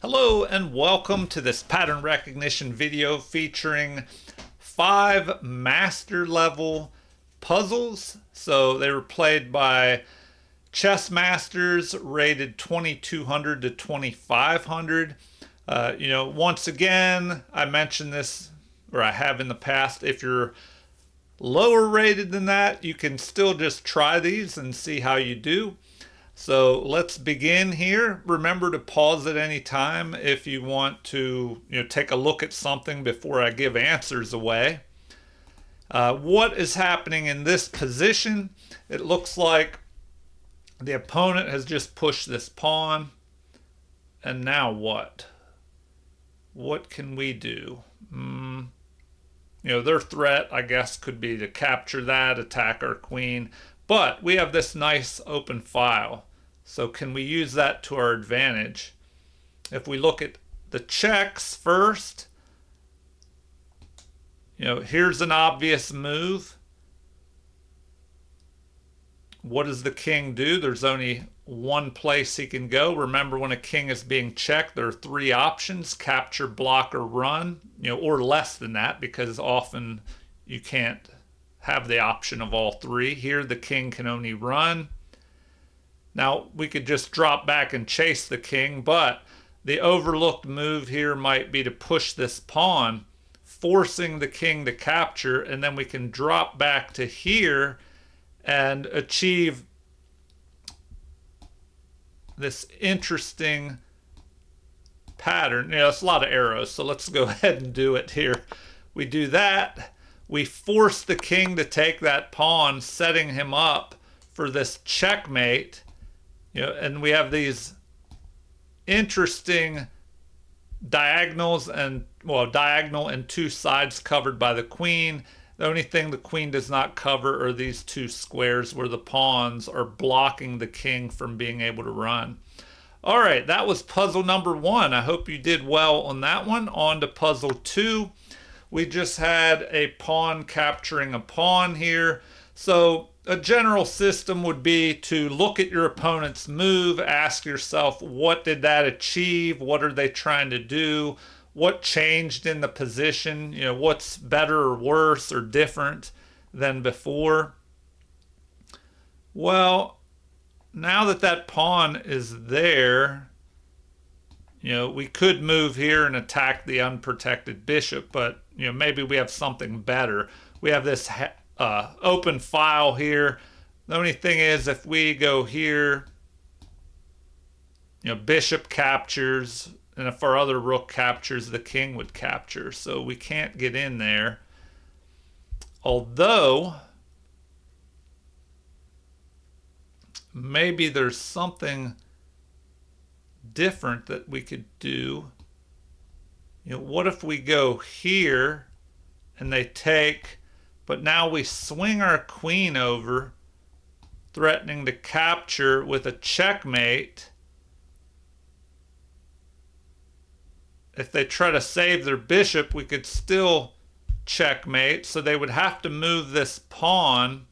Hello and welcome to this pattern recognition video featuring 5 master level puzzles. So they were played by chess masters rated 2200 to 2500. Once again, I mentioned this, or I have in the past. If you're lower rated than that, you can still just try these and see how you do. So let's begin here. Remember to pause at any time if you want to take a look at something before I give answers away. What is happening in this position? It looks like the opponent has just pushed this pawn. And now what? What can we do? Their threat, I guess, could be to capture that, attack our queen. But we have this nice open file. So can we use that to our advantage? If we look at the checks first, here's an obvious move. What does the king do? There's only one place he can go. Remember, when a king is being checked, there are 3 options: capture, block, or run, or less than that, because often you can't have the option of all 3. Here, the king can only run. Now, we could just drop back and chase the king, but the overlooked move here might be to push this pawn, forcing the king to capture, and then we can drop back to here and achieve this interesting pattern. It's a lot of arrows, so let's go ahead and do it here. We do that. We force the king to take that pawn, setting him up for this checkmate. And we have these interesting diagonals and, diagonal and 2 sides covered by the queen. The only thing the queen does not cover are these 2 squares where the pawns are blocking the king from being able to run. All right, that was puzzle number 1. I hope you did well on that one. On to puzzle 2. We just had a pawn capturing a pawn here. So a general system would be to look at your opponent's move, ask yourself, what did that achieve? What are they trying to do? What changed in the position? What's better or worse or different than before? Well, now that that pawn is there, we could move here and attack the unprotected bishop, but maybe we have something better. We have this open file here. The only thing is, if we go here, bishop captures, and if our other rook captures, the king would capture. So we can't get in there. Although, maybe there's something different that we could do. What if we go here and they take, but now we swing our queen over, threatening to capture with a checkmate. If they try to save their bishop, we could still checkmate. So they would have to move this pawn.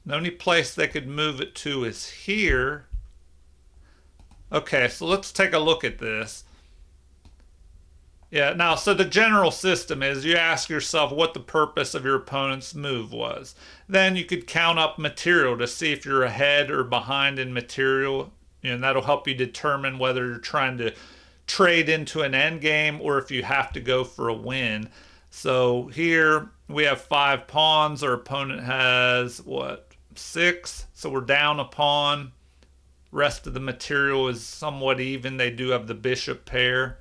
The only place they could move it to is here. Okay, so let's take a look at this. Now, so the general system is you ask yourself what the purpose of your opponent's move was. Then you could count up material to see if you're ahead or behind in material, and that'll help you determine whether you're trying to trade into an endgame or if you have to go for a win. So here we have 5 pawns. Our opponent has, 6? So we're down a pawn. Rest of the material is somewhat even. They do have the bishop pair.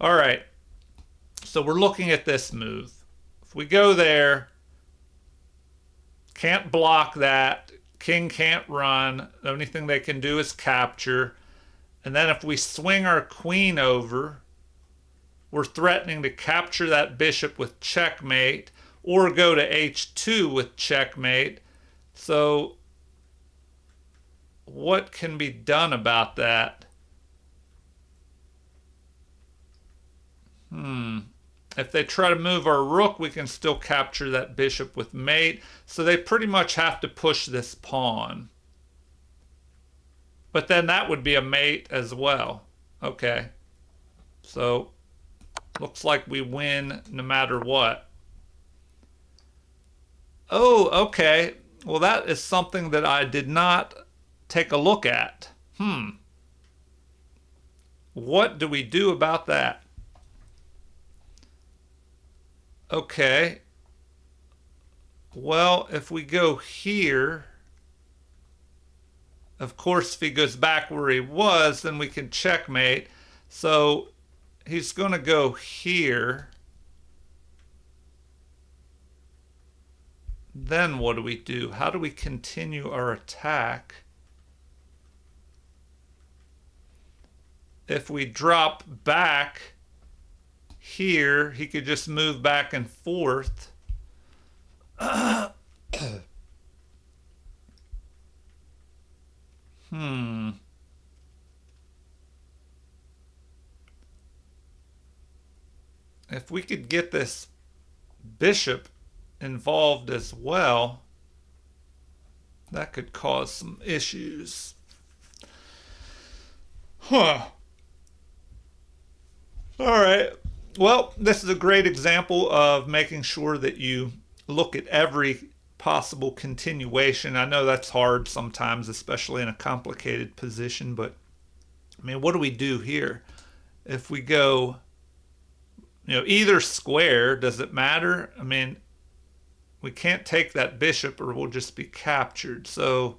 All right, so we're looking at this move. If we go there, can't block that, king can't run, the only thing they can do is capture. And then if we swing our queen over, we're threatening to capture that bishop with checkmate, or go to h2 with checkmate. So what can be done about that? If they try to move our rook, we can still capture that bishop with mate. So they pretty much have to push this pawn. But then that would be a mate as well. Okay. So, looks like we win no matter what. Oh, okay. Well, that is something that I did not take a look at. What do we do about that? Okay. Well, if we go here, of course, if he goes back where he was, then we can checkmate. So he's going to go here. Then what do we do? How do we continue our attack? If we drop back here, he could just move back and forth. If we could get this bishop involved as well, that could cause some issues. Huh. All right. Well, this is a great example of making sure that you look at every possible continuation. I know that's hard sometimes, especially in a complicated position, but I mean, what do we do here? If we go, either square, does it matter? I mean, we can't take that bishop or we'll just be captured. So,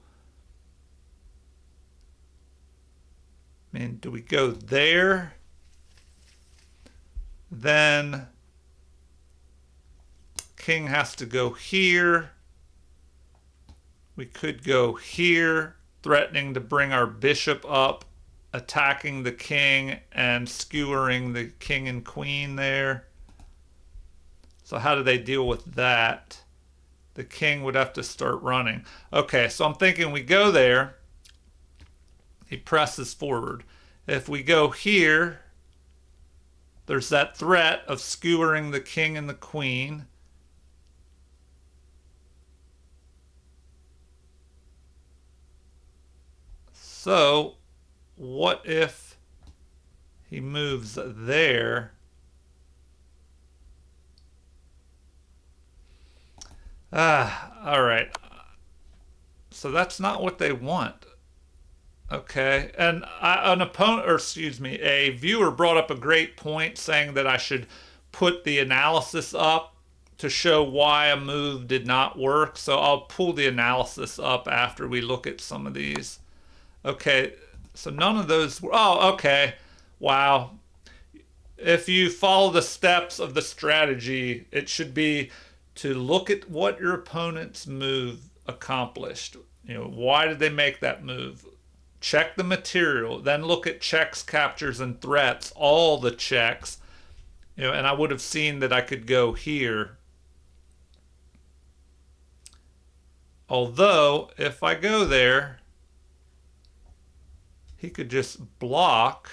I mean, do we go there? Then king has to go here. We could go here, threatening to bring our bishop up, attacking the king and skewering the king and queen there. So how do they deal with that? The king would have to start running. Okay, so I'm thinking we go there. He presses forward. If we go here, there's that threat of skewering the king and the queen. So, what if he moves there? All right. So that's not what they want. Okay. And an opponent, or excuse me, a viewer brought up a great point saying that I should put the analysis up to show why a move did not work. So I'll pull the analysis up after we look at some of these. Okay. So none of those were, oh, okay. Wow. If you follow the steps of the strategy, it should be to look at what your opponent's move accomplished. Why did they make that move? Check the material, then look at checks, captures, and threats, all the checks. And I would have seen that I could go here. Although, if I go there, he could just block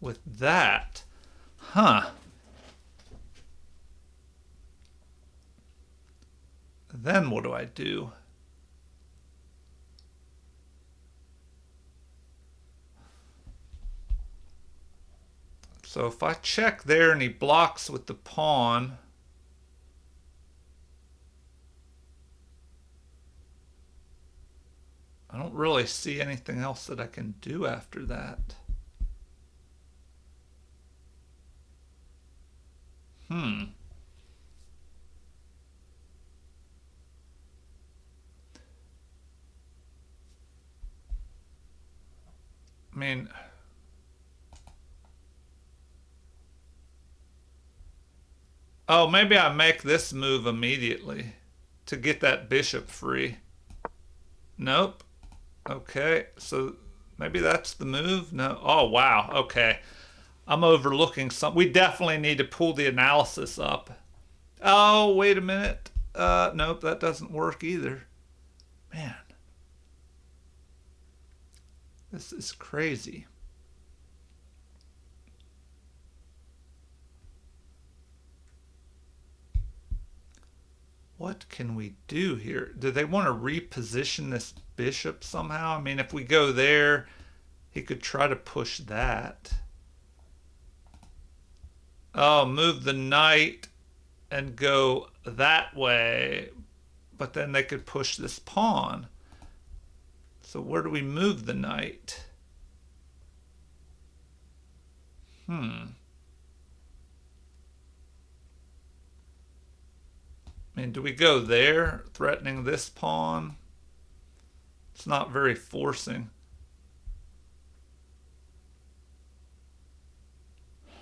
with that. Huh. Then what do I do? So if I check there and he blocks with the pawn, I don't really see anything else that I can do after that. I mean, oh, maybe I make this move immediately to get that bishop free. Nope. Okay, so maybe that's the move? No. Oh, wow. Okay. I'm overlooking some. We definitely need to pull the analysis up. Oh, wait a minute. Nope, that doesn't work either. Man. This is crazy. What can we do here? Do they want to reposition this bishop somehow. I mean, if we go there, he could try to push that. Oh, move the knight and go that way. But then they could push this pawn. So where do we move the knight? I mean, do we go there, threatening this pawn? It's not very forcing.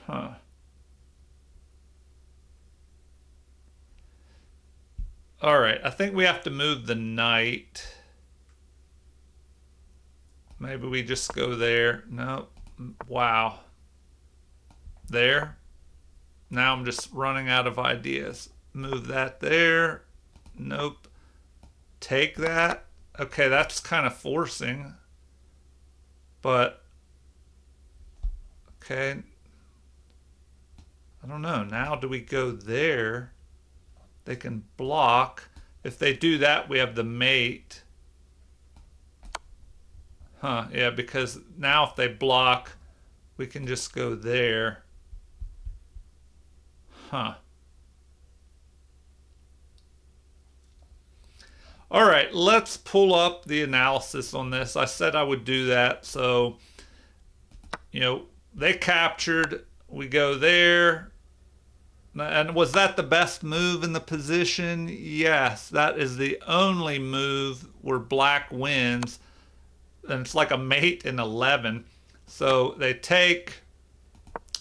Huh. All right, I think we have to move the knight. Maybe we just go there. No. Wow. There. Now I'm just running out of ideas. Move that there. Nope. Take that. Okay, that's kind of forcing. But, okay. I don't know. Now do we go there? They can block. If they do that, we have the mate. Huh, yeah, because now if they block, we can just go there. Huh. All right, let's pull up the analysis on this. I said I would do that. So, they captured. We go there. And was that the best move in the position? Yes, that is the only move where black wins. And it's like a mate in 11. So they take,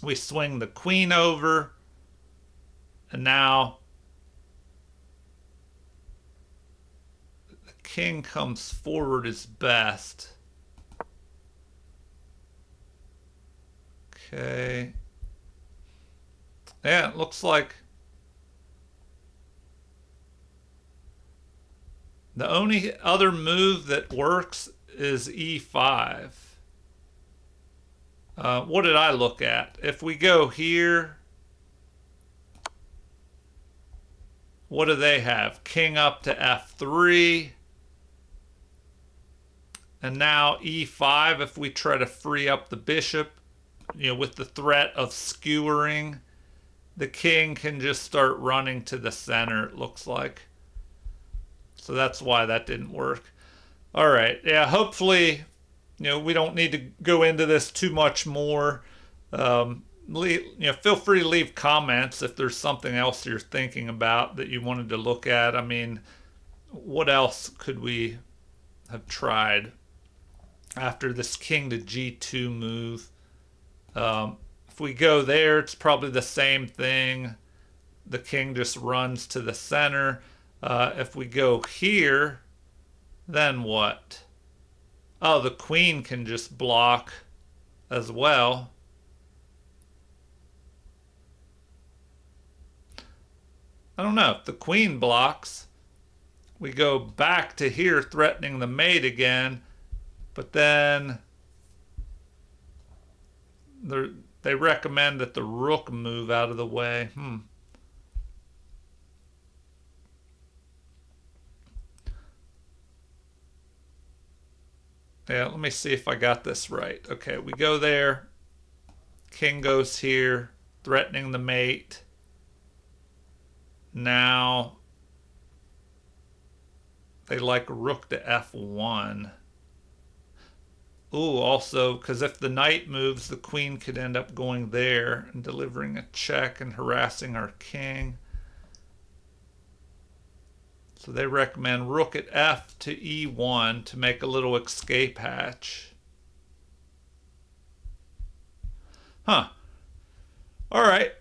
we swing the queen over, and now the king comes forward is best. Okay. Yeah, it looks like the only other move that works is e5. What did I look at? If we go here, what do they have? King up to f3. And now e5, if we try to free up the bishop, with the threat of skewering, the king can just start running to the center, it looks like. So that's why that didn't work. All right. Yeah, hopefully, we don't need to go into this too much more. Feel free to leave comments if there's something else you're thinking about that you wanted to look at. I mean, what else could we have tried after this king to g2 move? If we go there, it's probably the same thing. The king just runs to the center. If we go here, then what? Oh, the queen can just block as well. I don't know. If the queen blocks, we go back to here threatening the mate again, but then they recommend that the rook move out of the way. Yeah, let me see if I got this right. Okay, we go there. King goes here, threatening the mate. Now they like rook to f1. Ooh, also, because if the knight moves, the queen could end up going there and delivering a check and harassing our king. So they recommend rook at f to e1 to make a little escape hatch. Huh. All right.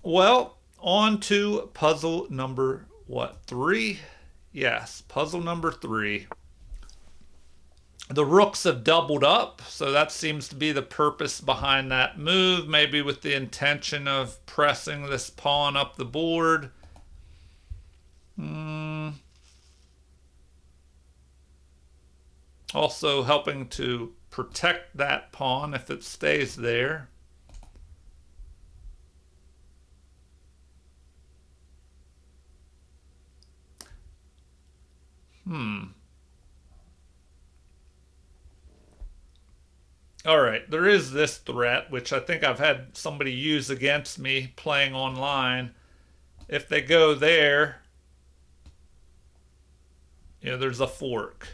Well, on to puzzle number, 3? Yes, puzzle number 3. The rooks have doubled up, so that seems to be the purpose behind that move, maybe with the intention of pressing this pawn up the board. Also helping to protect that pawn if it stays there. All right, there is this threat, which I think I've had somebody use against me playing online. If they go there, there's a fork.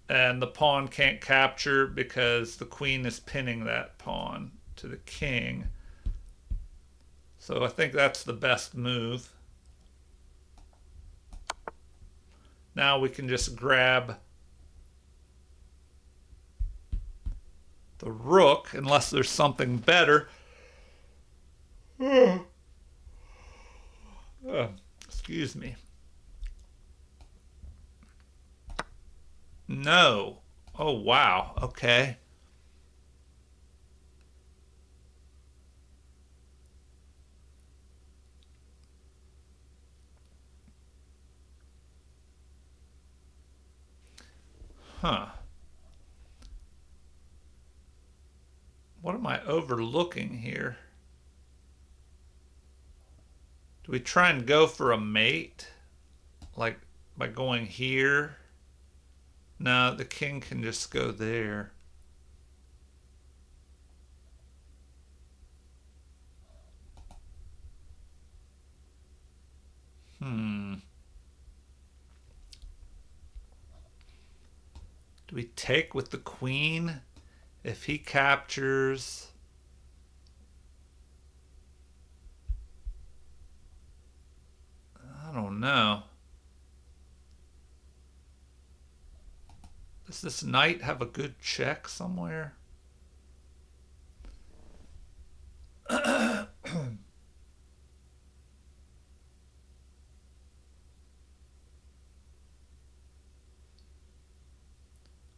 And the pawn can't capture because the queen is pinning that pawn to the king. So I think that's the best move. Now we can just grab the rook, unless there's something better. Excuse me. No. Oh, wow. Okay. Huh. What am I overlooking here? Do we try and go for a mate? Like by going here? No, the king can just go there. Hmm. Do we take with the queen? If he captures... I don't know. Does this knight have a good check somewhere?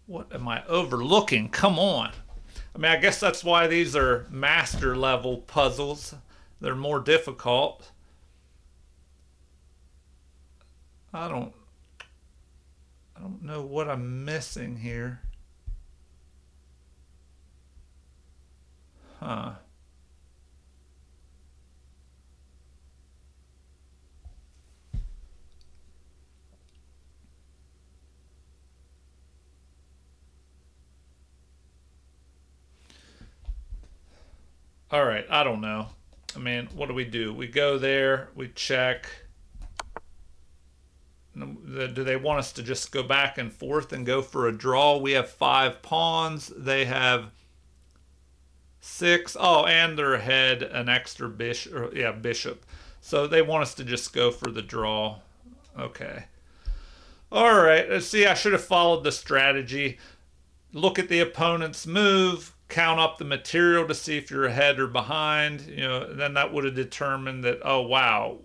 What am I overlooking? Come on. I mean, I guess that's why these are master level puzzles. They're more difficult. I don't know what I'm missing here. Huh. All right, I don't know. I mean, what do? We go there, we check. Do they want us to just go back and forth and go for a draw? We have 5 pawns. They have 6. Oh, and they're ahead an extra bishop. Yeah, bishop. So they want us to just go for the draw. Okay. All right. Let's see. I should have followed the strategy. Look at the opponent's move. Count up the material to see if you're ahead or behind. Then that would have determined that, oh, wow,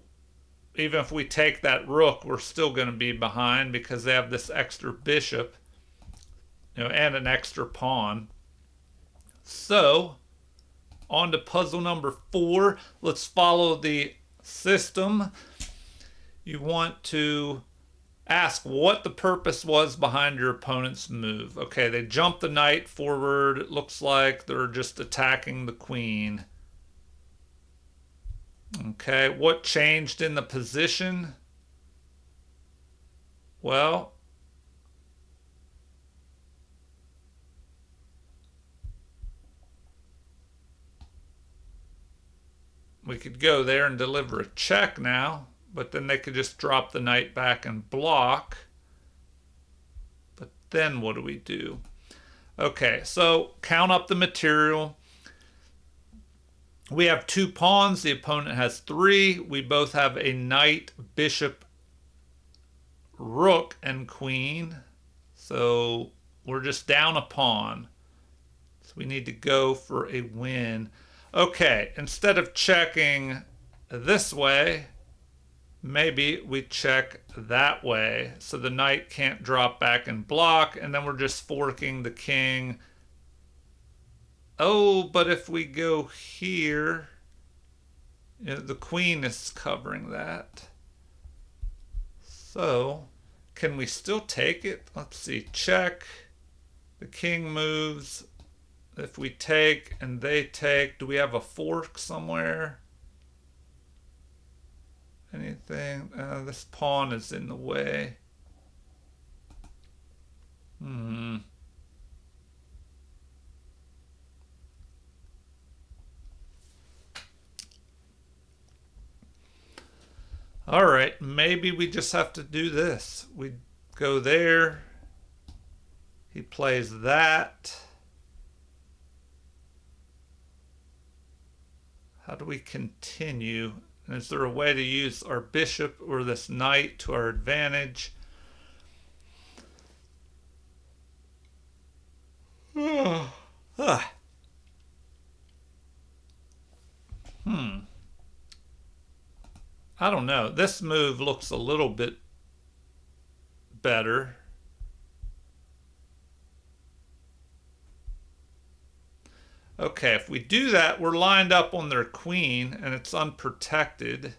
even if we take that rook, we're still going to be behind because they have this extra bishop, and an extra pawn. So, on to puzzle number 4. Let's follow the system. You want to ask what the purpose was behind your opponent's move. Okay, they jumped the knight forward. It looks like they're just attacking the queen. Okay, what changed in the position? Well, we could go there and deliver a check now, but then they could just drop the knight back and block. But then what do? Okay, so count up the material. We have 2 pawns. The opponent has 3. We both have a knight, bishop, rook, and queen. So we're just down a pawn. So we need to go for a win. Okay, instead of checking this way, maybe we check that way. So the knight can't drop back and block, and then we're just forking the king. Oh, but if we go here, the queen is covering that. So, can we still take it? Let's see, check. The king moves. If we take and they take, do we have a fork somewhere? Anything? This pawn is in the way. All right, maybe we just have to do this. We go there. He plays that. How do we continue? And is there a way to use our bishop or this knight to our advantage? I don't know. This move looks a little bit better. Okay, if we do that, we're lined up on their queen and it's unprotected.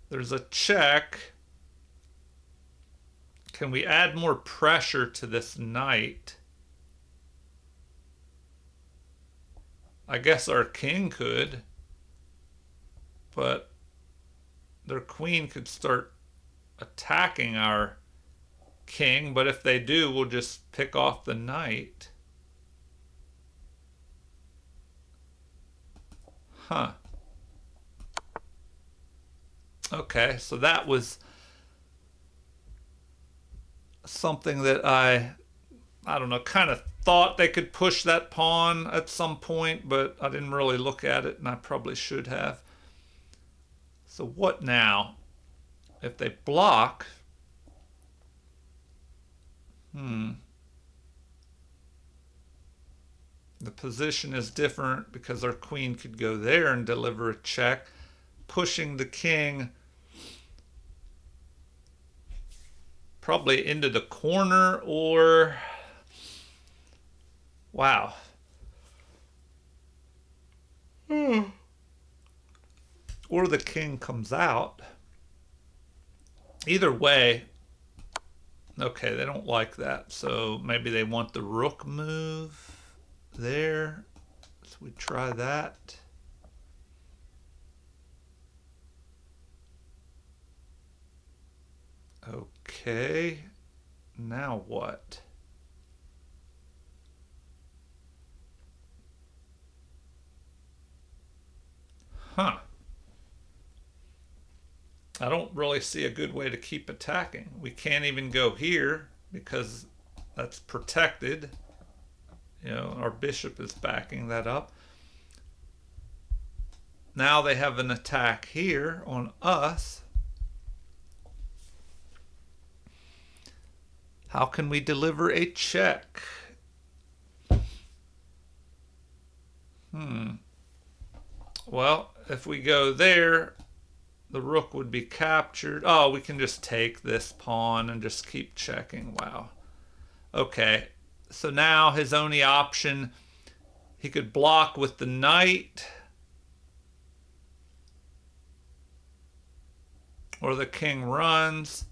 There's a check. Can we add more pressure to this knight? I guess our king could, but their queen could start attacking our king, but if they do, we'll just pick off the knight. Huh. Okay, so that was something that I don't know, kind of thought they could push that pawn at some point, but I didn't really look at it, and I probably should have. So what now? If they block, the position is different because our queen could go there and deliver a check, pushing the king probably into the corner, or wow. Or the king comes out. Either way, okay, they don't like that, so maybe they want the rook move there. So we try that. Okay, now what? Huh. I don't really see a good way to keep attacking. We can't even go here because that's protected. You know, our bishop is backing that up. Now they have an attack here on us. How can we deliver a check? Well, if we go there, the rook would be captured. Oh, we can just take this pawn and just keep checking. Wow. Okay, so now his only option, he could block with the knight, or the king runs.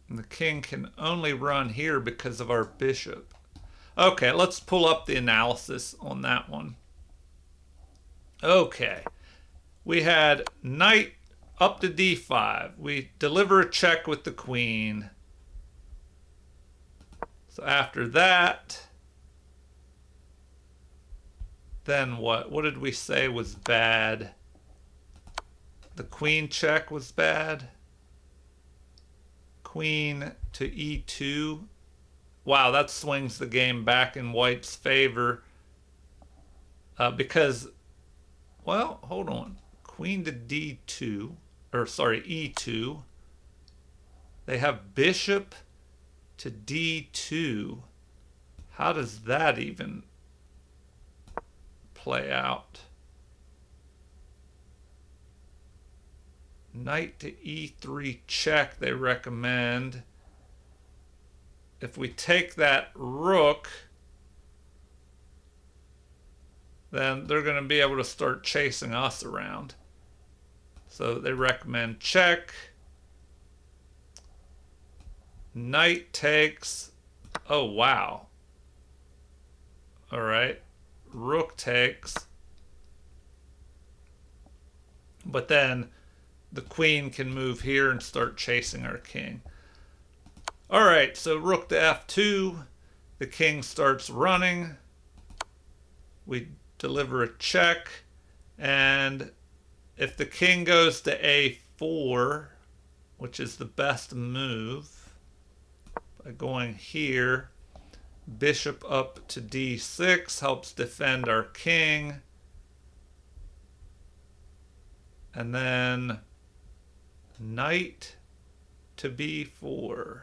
And the king can only run here because of our bishop. Okay, let's pull up the analysis on that one. Okay, we had knight up to d5. We deliver a check with the queen. So after that, then what? What did we say was bad? The queen check was bad. Queen to e2. Wow, that swings the game back in white's favor. Because, well, hold on. Queen to d2, or sorry, e2. They have bishop to d2. How does that even play out? Knight to e3 check, they recommend. If we take that rook, then they're going to be able to start chasing us around. So they recommend check. Knight takes. Oh, wow. All right. Rook takes. But then the queen can move here and start chasing our king. All right, so rook to f2. The king starts running. We deliver a check. And if the king goes to a4, which is the best move, by going here, bishop up to d6 helps defend our king. And then knight to b4.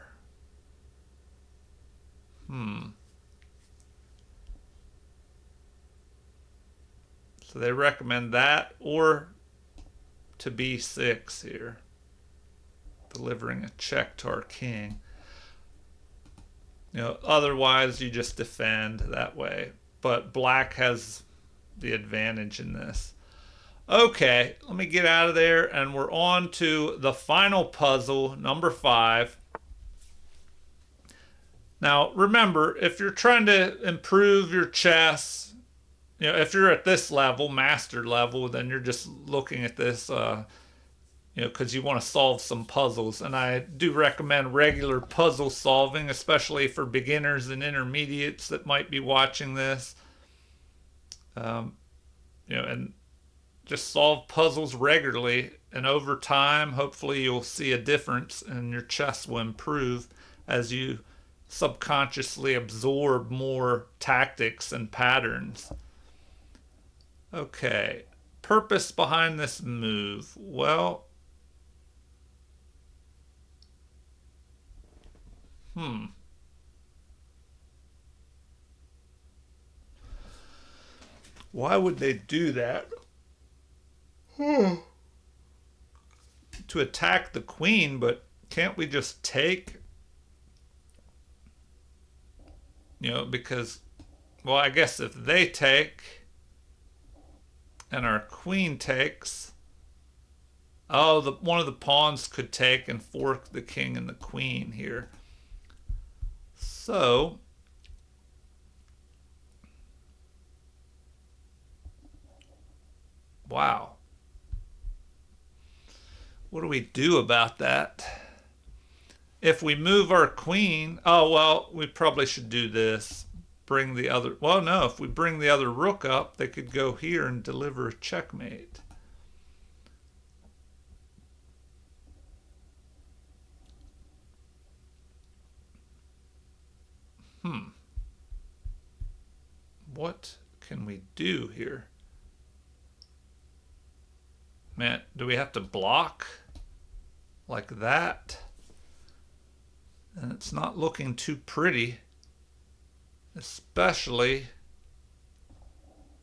So they recommend that, or to b6 here, delivering a check to our king. Otherwise you just defend that way. But black has the advantage in this. Okay, let me get out of there, and we're on to the final puzzle, number 5. Now, remember, if you're trying to improve your chess, if you're at this level, master level, then you're just looking at this, because you want to solve some puzzles. And I do recommend regular puzzle solving, especially for beginners and intermediates that might be watching this. And just solve puzzles regularly, and over time, hopefully you'll see a difference and your chess will improve as you subconsciously absorb more tactics and patterns. Okay, purpose behind this move. Well, why would they do that? To attack the queen, but can't we just take? Because, well, I guess if they take and our queen takes, one of the pawns could take and fork the king and the queen here. So wow. What do we do about that? If we move our queen, we probably should do this. Bring the other, no, if we bring the other rook up, they could go here and deliver a checkmate. What can we do here? Man, do we have to block like that? And it's not looking too pretty, especially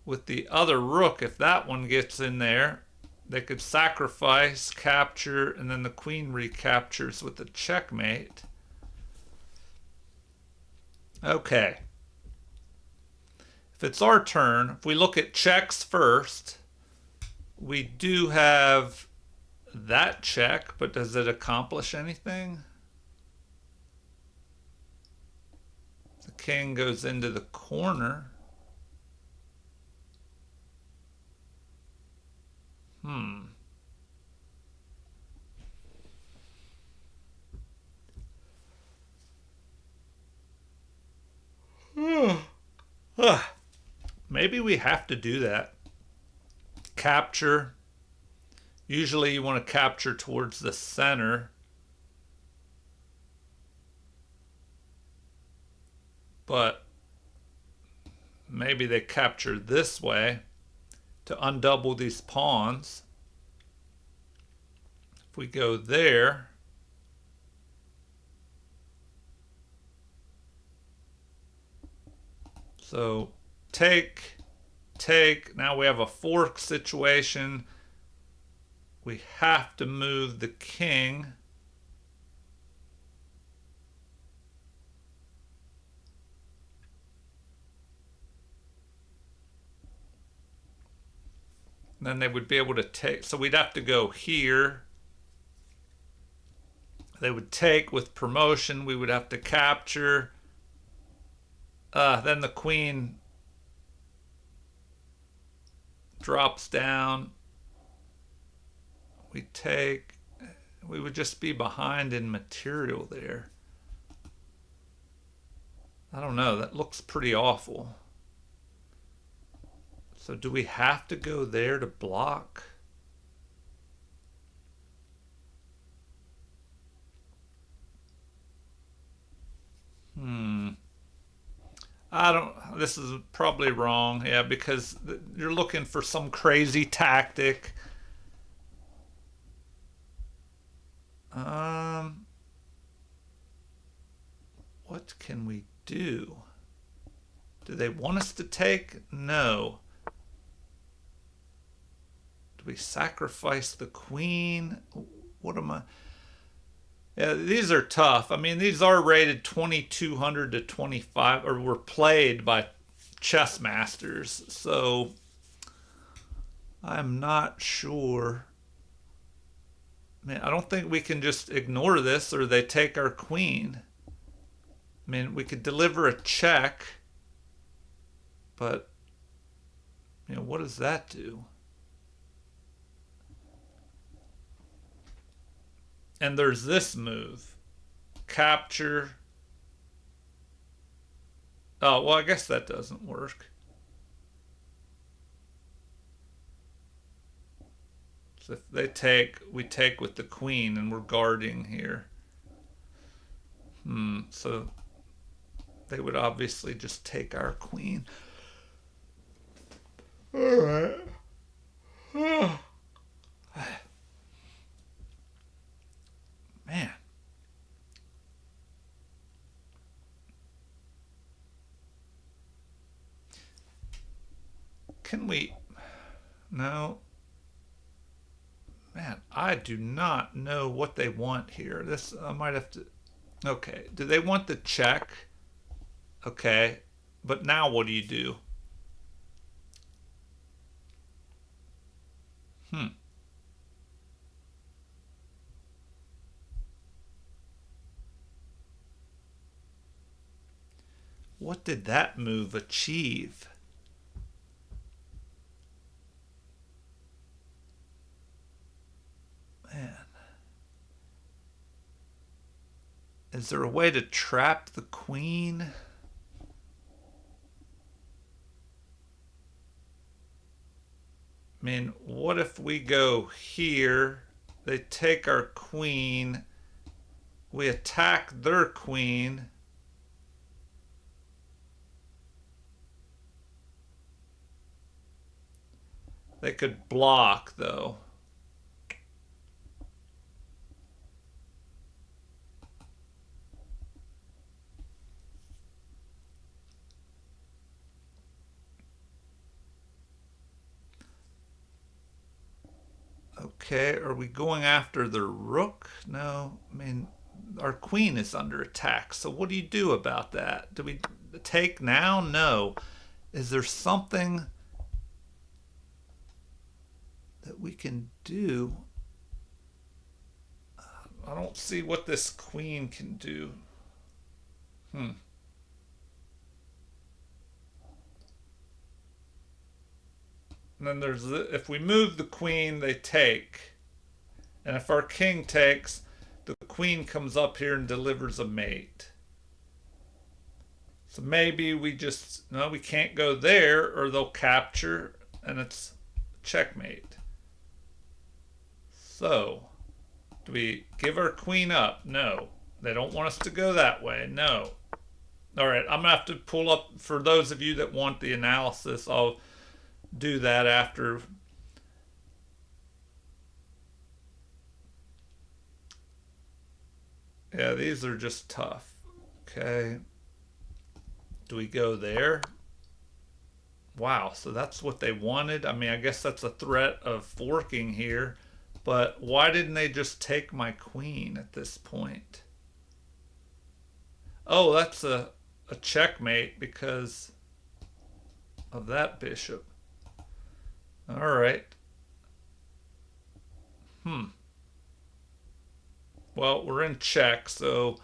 with the other rook. If that one gets in there, they could sacrifice, capture, and then the queen recaptures with the checkmate. Okay. If it's our turn, if we look at checks first, we do have that check, but does it accomplish anything? The king goes into the corner. Maybe we have to do that. Capture. Usually you want to capture towards the center. But maybe they capture this way to undouble these pawns. If we go there, so take, now we have a fork situation. We have to move the king. Then they would be able to take, so we'd have to go here. They would take with promotion, we would have to capture. Then the queen drops down. We take, we would just be behind in material there. I don't know, that looks pretty awful. So do we have to go there to block? I don't. This is probably wrong. Yeah, because you're looking for some crazy tactic. Um, what can we do? Do they want us to take? No. Do we sacrifice the queen? What am I? Yeah, these are tough. I mean, these are rated 2200 to 25, or were played by chess masters. So I'm not sure. Man, I don't think we can just ignore this or they take our queen. I mean, we could deliver a check, but, what does that do? And there's this move capture. Oh, well, I guess that doesn't work. So if they take, we take with the queen and we're guarding here. So they would obviously just take our queen. All right. Man. Can we? No. Man, I do not know what they want here. This, I might have to. Okay. Do they want the check? Okay. But now what do you do? Hmm. What did that move achieve? Man. Is there a way to trap the queen? I mean, what if we go here? They take our queen. We attack their queen. They could block, though. Okay, are we going after the rook? No, I mean, our queen is under attack. So what do you do about that? Do we take now? No. Is there something that we can do? I don't see what this queen can do. Hmm. And then there's if we move the queen, they take. And if our king takes, the queen comes up here and delivers a mate. So maybe we just, no, we can't go there or they'll capture and it's checkmate. So, do we give our queen up? No. They don't want us to go that way. No. All right, I'm going to have to pull up, for those of you that want the analysis, I'll do that after. Yeah, these are just tough. Okay. Do we go there? Wow, so that's what they wanted. I mean, I guess that's a threat of forking here. But why didn't they just take my queen at this point? Oh, that's a checkmate because of that bishop. All right. Hmm. Well, we're in check, so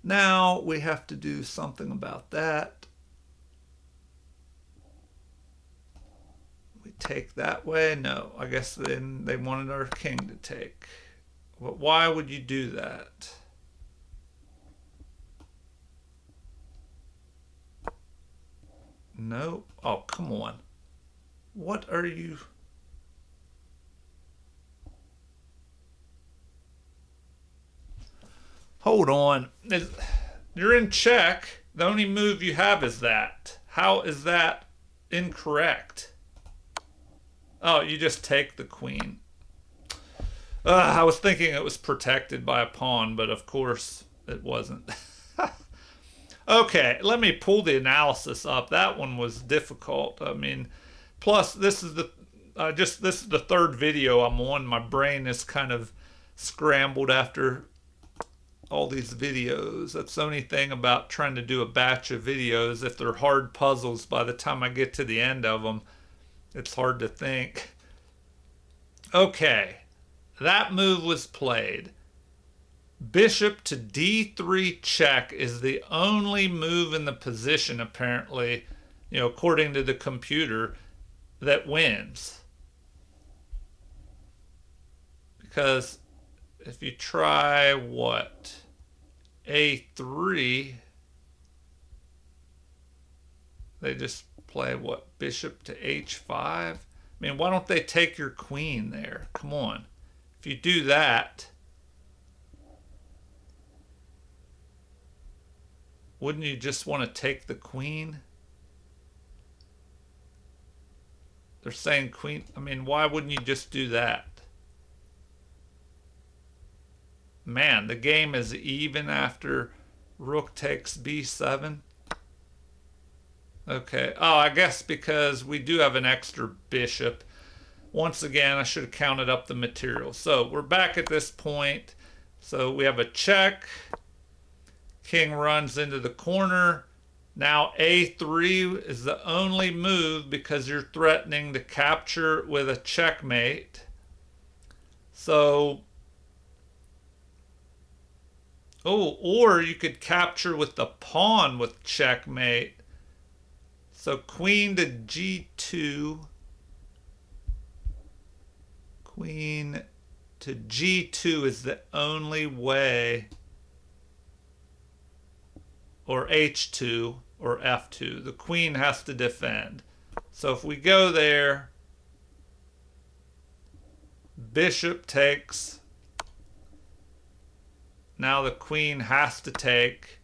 now we have to do something about that. We take that way? No, I guess then they wanted our king to take. But why would you do that? No. Oh, come on. What are you? Hold on. You're in check. The only move you have is that. How is that incorrect? Oh, you just take the queen. I was thinking it was protected by a pawn, but of course it wasn't. Okay, let me pull the analysis up. That one was difficult. I mean, plus this is the this is the third video I'm on. My brain is kind of scrambled after all these videos. That's the only thing about trying to do a batch of videos. If they're hard puzzles, by the time I get to the end of them, it's hard to think. Okay, that move was played. Bishop to d3 check is the only move in the position, apparently, according to the computer, that wins. Because if you try what? A3, they just play what? Bishop to h5? I mean, why don't they take your queen there? Come on. If you do that, wouldn't you just want to take the queen? They're saying queen. I mean, why wouldn't you just do that? Man, the game is even after rook takes b7. Okay. Oh, I guess because we do have an extra bishop. Once again, I should have counted up the material. So we're back at this point. So we have a check. King runs into the corner. Now a3 is the only move because you're threatening to capture with a checkmate. So, oh, or you could capture with the pawn with checkmate. So queen to g2. Queen to g2 is the only way. Or h2 or f2. The queen has to defend. So if we go there, bishop takes. Now the queen has to take,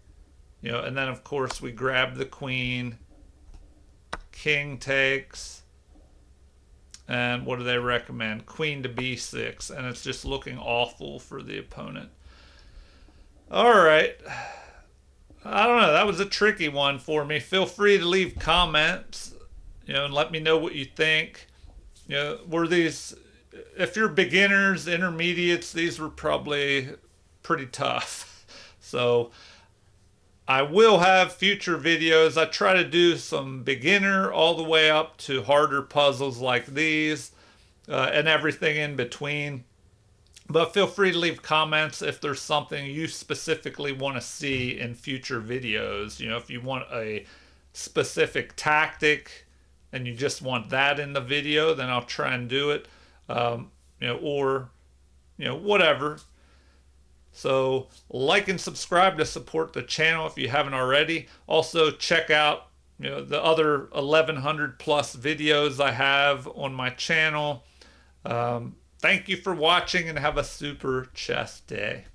and then of course we grab the queen. King takes. And what do they recommend? Queen to b6. And it's just looking awful for the opponent. All right. I don't know. That was a tricky one for me. Feel free to leave comments, and let me know what you think. Were these, if you're beginners, intermediates, these were probably pretty tough. So I will have future videos. I try to do some beginner all the way up to harder puzzles like these and everything in between. But feel free to leave comments if there's something you specifically want to see in future videos. If you want a specific tactic and you just want that in the video, then I'll try and do it. Or whatever. So like and subscribe to support the channel if you haven't already. Also check out the other 1,100 plus videos I have on my channel. Thank you for watching and have a super chess day.